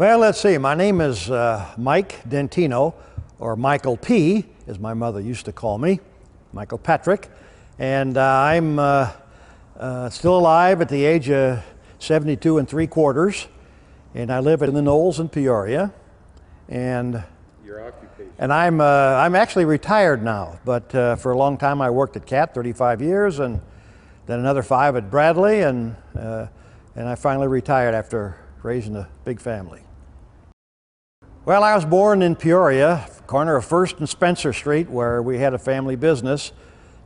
Well, let's see. My name is Mike Dentino, or Michael P, as my mother used to call me, Michael Patrick. And I'm still alive at the age of 72 3/4. And I live in the Knolls in Peoria. And your occupation? And I'm actually retired now, but for a long time I worked at CAT, 35 years, and then another 5 at Bradley, and I finally retired after raising a big family. Well, I was born in Peoria, corner of 1st and Spencer Street, where we had a family business,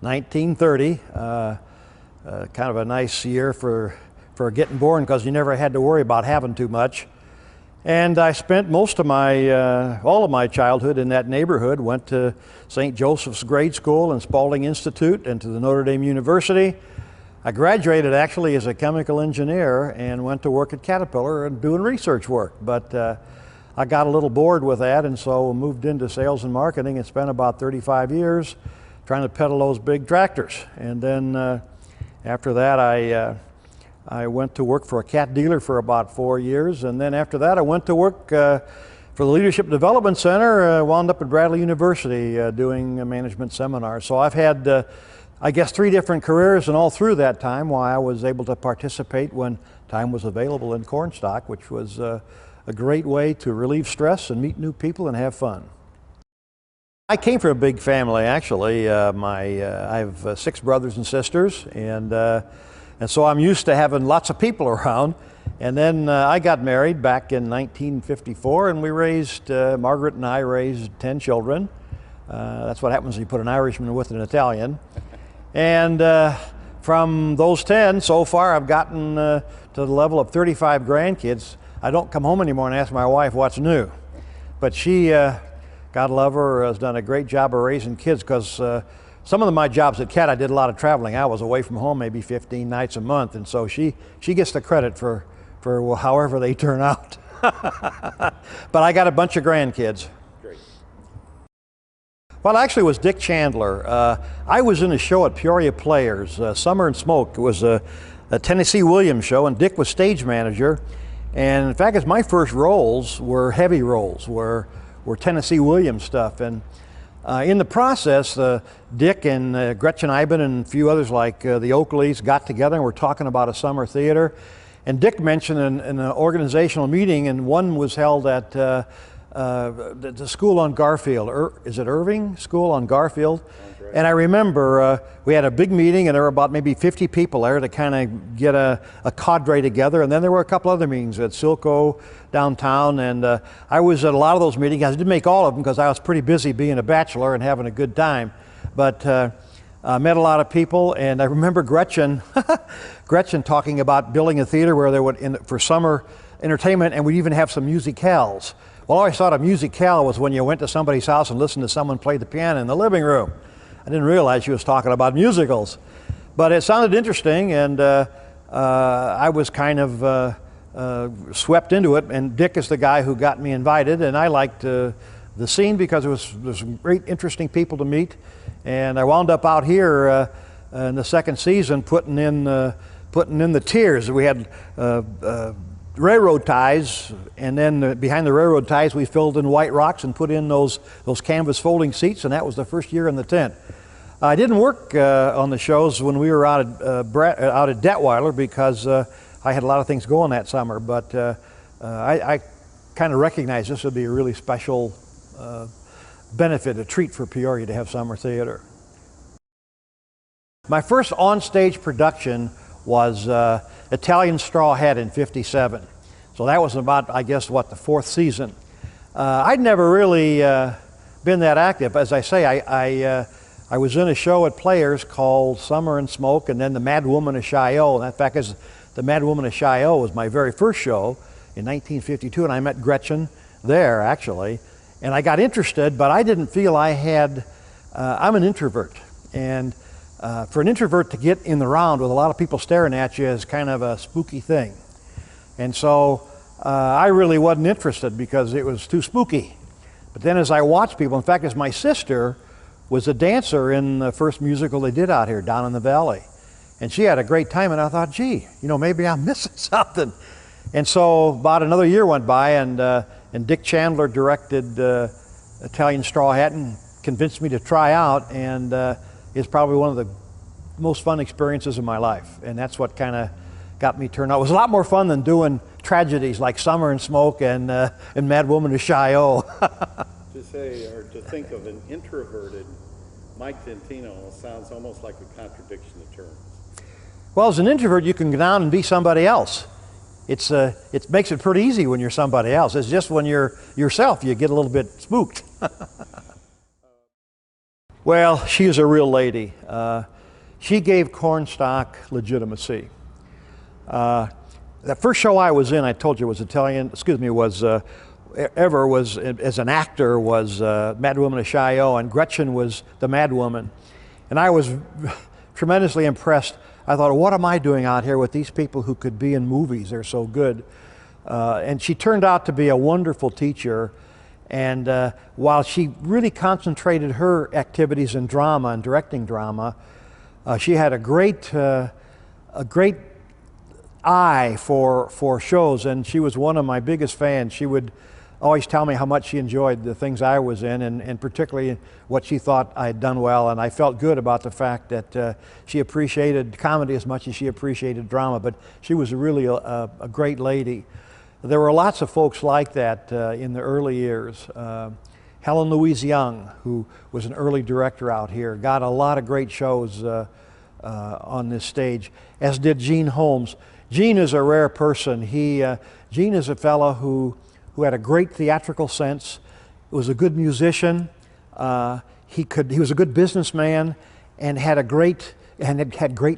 1930. Kind of a nice year for getting born, because you never had to worry about having too much. And I spent most of all of my childhood in that neighborhood. Went to St. Joseph's Grade School and Spalding Institute and to the Notre Dame University. I graduated actually as a chemical engineer and went to work at Caterpillar and doing research work. But I got a little bored with that, and so moved into sales and marketing and spent about 35 years trying to peddle those big tractors. And then after that I went to work for a CAT dealer for about 4 years, and then after that I went to work for the Leadership Development Center, wound up at Bradley University doing management seminars. So I've had, I guess, 3 different careers, and all through that time, why I was able to participate when time was available in cornstalk, which was a great way to relieve stress and meet new people and have fun. I came from a big family, actually. I have 6 brothers and sisters, and so I'm used to having lots of people around. And then I got married back in 1954, and we raised, Margaret and I raised 10 children. That's what happens when you put an Irishman with an Italian. And from those 10, so far I've gotten to the level of 35 grandkids. I don't come home anymore and ask my wife what's new. But she, God love her, has done a great job of raising kids, because some of my jobs at CAT, I did a lot of traveling. I was away from home maybe 15 nights a month, and so she gets the credit for however they turn out. But I got a bunch of grandkids. Great. Well, actually it was Dick Chandler. I was in a show at Peoria Players, Summer and Smoke. It was a Tennessee Williams show, and Dick was stage manager. And in fact, my first roles were heavy roles, were Tennessee Williams stuff. And in the process, Dick and Gretchen Iben and a few others like the Oakleys got together and were talking about a summer theater. And Dick mentioned in an organizational meeting, and one was held at the school on Garfield. Is it Irving School on Garfield? And I remember we had a big meeting, and there were about maybe 50 people there to kind of get a cadre together. And then there were a couple other meetings at Silco downtown, and I was at a lot of those meetings. I didn't make all of them because I was pretty busy being a bachelor and having a good time. But I met a lot of people, and I remember Gretchen talking about building a theater where they would, for summer entertainment, and we'd even have some musicals. Well, I always thought a musicale was when you went to somebody's house and listened to someone play the piano in the living room. I didn't realize she was talking about musicals. But it sounded interesting, and I was kind of swept into it. And Dick is the guy who got me invited, and I liked the scene because there's some great, interesting people to meet. And I wound up out here in the second season putting in the tiers. We had railroad ties, and then behind the railroad ties we filled in white rocks and put in those canvas folding seats, and that was the first year in the tent. I didn't work on the shows when we were out at Detweiler because I had a lot of things going that summer, but I kind of recognized this would be a really special benefit, a treat for Peoria to have summer theater. My first on-stage production was Italian Straw Hat in '57. So that was about, I guess, the 4th season. I'd never really been that active. As I say, I was in a show at Players called Summer and Smoke, and then The Mad Woman of Shiloh. And in fact, The Mad Woman of Shiloh was my very first show in 1952, and I met Gretchen there, actually. And I got interested, but I didn't feel I had, I'm an introvert. And for an introvert to get in the round with a lot of people staring at you is kind of a spooky thing. And so I really wasn't interested because it was too spooky. But then as I watched people, in fact, as my sister was a dancer in the first musical they did out here, Down in the Valley. And she had a great time, and I thought, gee, maybe I'm missing something. And so about another year went by, and Dick Chandler directed Italian Straw Hat and convinced me to try out, and it's probably one of the most fun experiences of my life. And that's what kind of got me turned out. It was a lot more fun than doing tragedies like Summer and Smoke and Mad Woman of Chaillot. To say, or to think of an introverted Mike Dentino sounds almost like a contradiction of terms. Well, as an introvert, you can go down and be somebody else. It makes it pretty easy when you're somebody else. It's just when you're yourself, you get a little bit spooked. Well, she is a real lady. She gave Cornstalk legitimacy. The first show I was in, I told you, was as an actor was Mad Woman of Chaillot, and Gretchen was the Mad Woman. And I was tremendously impressed. I thought, what am I doing out here with these people who could be in movies? They're so good. And she turned out to be a wonderful teacher. And while she really concentrated her activities in drama and directing drama, she had a great eye for shows, and she was one of my biggest fans. She would always tell me how much she enjoyed the things I was in, and particularly what she thought I had done well, and I felt good about the fact that she appreciated comedy as much as she appreciated drama, but she was really a great lady. There were lots of folks like that in the early years. Helen Louise Young, who was an early director out here, got a lot of great shows on this stage, as did Gene Holmes. Gene is a rare person. Gene is a fellow who had a great theatrical sense, was a good musician, he was a good businessman, and had great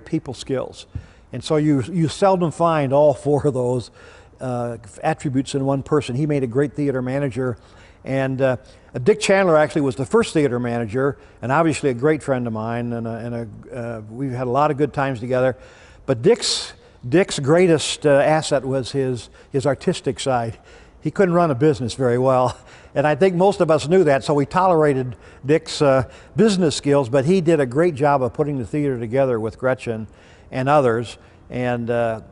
people skills. And so you seldom find all four of those attributes in one person. He made a great theater manager, and Dick Chandler actually was the first theater manager, and obviously a great friend of mine, and we've had a lot of good times together. But Dick's greatest asset was his artistic side. He couldn't run a business very well, and I think most of us knew that, so we tolerated Dick's business skills, but he did a great job of putting the theater together with Gretchen and others. And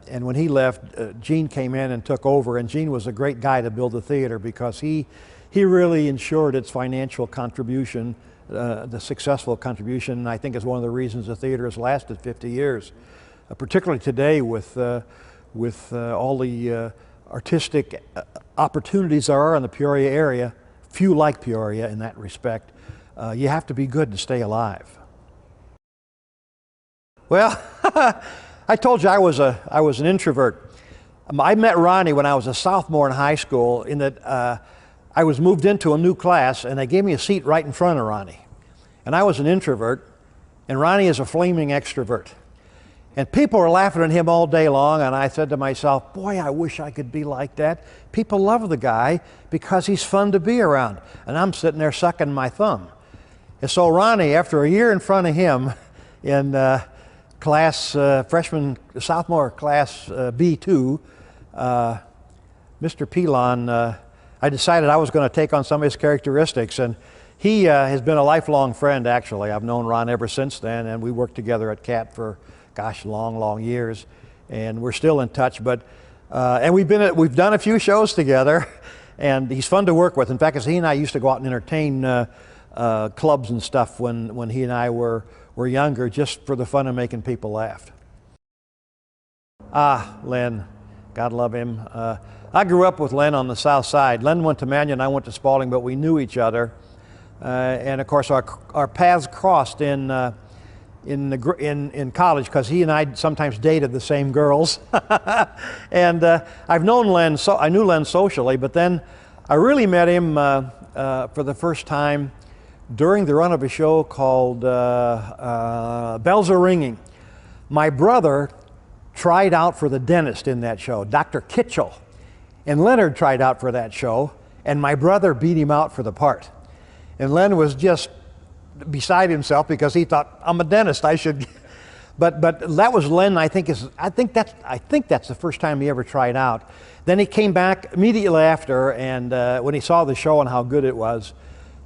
when he left, Gene came in and took over, and Gene was a great guy to build the theater because he really ensured its financial contribution, the successful contribution, and I think is one of the reasons the theater has lasted 50 years. Particularly today with all the artistic opportunities there are in the Peoria area, few like Peoria in that respect. You have to be good to stay alive. Well, I told you I was an introvert. I met Ronnie when I was a sophomore in high school, in that I was moved into a new class and they gave me a seat right in front of Ronnie. And I was an introvert, and Ronnie is a flaming extrovert. And people were laughing at him all day long, and I said to myself, boy, I wish I could be like that. People love the guy because he's fun to be around. And I'm sitting there sucking my thumb. And so Ronnie, after a year in front of him in sophomore class B2, Mr. Pilon, I decided I was going to take on some of his characteristics. And he has been a lifelong friend, actually. I've known Ron ever since then, and we worked together at CAT for gosh, long years, and we're still in touch. But and we've done a few shows together, and he's fun to work with. In fact, he and I used to go out and entertain clubs and stuff when he and I were younger, just for the fun of making people laugh. Len, God love him. I grew up with Len on the South Side. Len went to Mannion, I went to Spalding, but we knew each other, and of course our paths crossed in college, because he and I sometimes dated the same girls. And I've known Len, I knew Len socially, but then I really met him for the first time during the run of a show called Bells Are Ringing. My brother tried out for the dentist in that show, Dr. Kitchell, and Leonard tried out for that show, and my brother beat him out for the part. And Len was just beside himself because he thought, I'm a dentist, I should. But that was Len. I think that's the first time he ever tried out. Then he came back immediately after, and when he saw the show and how good it was,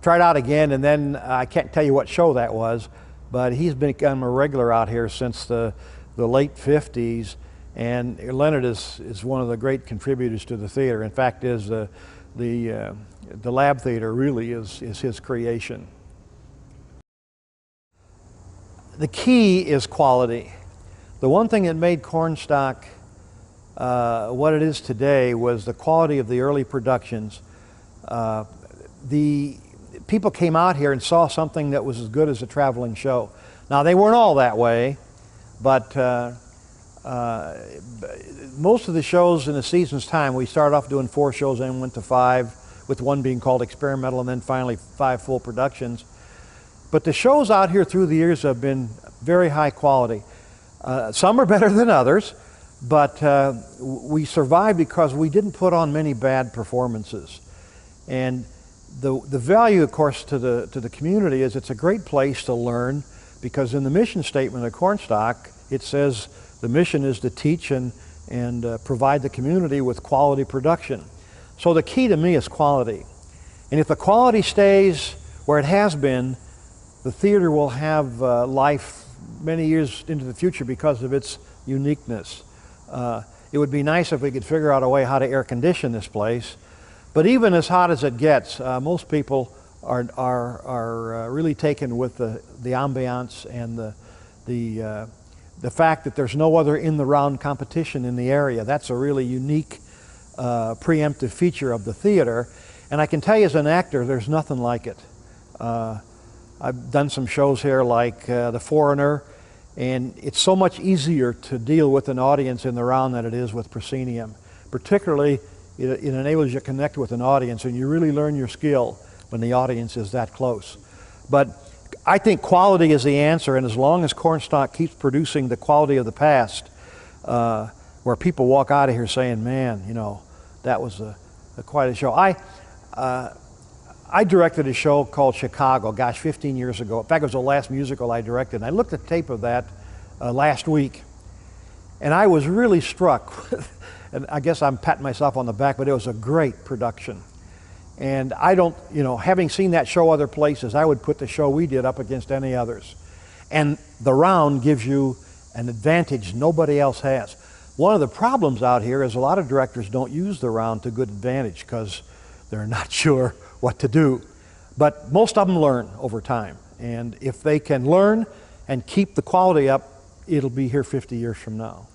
tried out again. And then I can't tell you what show that was, but he's become a regular out here since the late 50s, And Leonard is one of the great contributors to the theater. In fact, the lab theater really is his creation. The key is quality. The one thing that made Cornstalk what it is today was the quality of the early productions. The people came out here and saw something that was as good as a traveling show. Now, they weren't all that way, but most of the shows in a season's time, we started off doing 4 shows and went to 5, with one being called experimental, and then finally 5 full productions. But the shows out here through the years have been very high quality. Some are better than others, but we survived because we didn't put on many bad performances. And the value, of course, to the community is it's a great place to learn, because in the mission statement of Cornstalk, it says the mission is to teach and provide the community with quality production. So the key to me is quality. And if the quality stays where it has been, the theater will have life many years into the future because of its uniqueness. It would be nice if we could figure out a way how to air condition this place. But even as hot as it gets, most people are really taken with the ambiance and the fact that there's no other in-the-round competition in the area. That's a really unique preemptive feature of the theater. And I can tell you as an actor, there's nothing like it. I've done some shows here like The Foreigner, and it's so much easier to deal with an audience in the round than it is with proscenium. Particularly, it enables you to connect with an audience, and you really learn your skill when the audience is that close. But I think quality is the answer, and as long as Cornstalk keeps producing the quality of the past, where people walk out of here saying, man, you know, that was quite a show. I directed a show called Chicago, gosh, 15 years ago. In fact, it was the last musical I directed. And I looked at tape of that last week, and I was really struck. And I guess I'm patting myself on the back, but it was a great production. And I don't, you know, having seen that show other places, I would put the show we did up against any others. And the round gives you an advantage nobody else has. One of the problems out here is a lot of directors don't use the round to good advantage because they're not sure what to do. But most of them learn over time. And if they can learn and keep the quality up, it'll be here 50 years from now.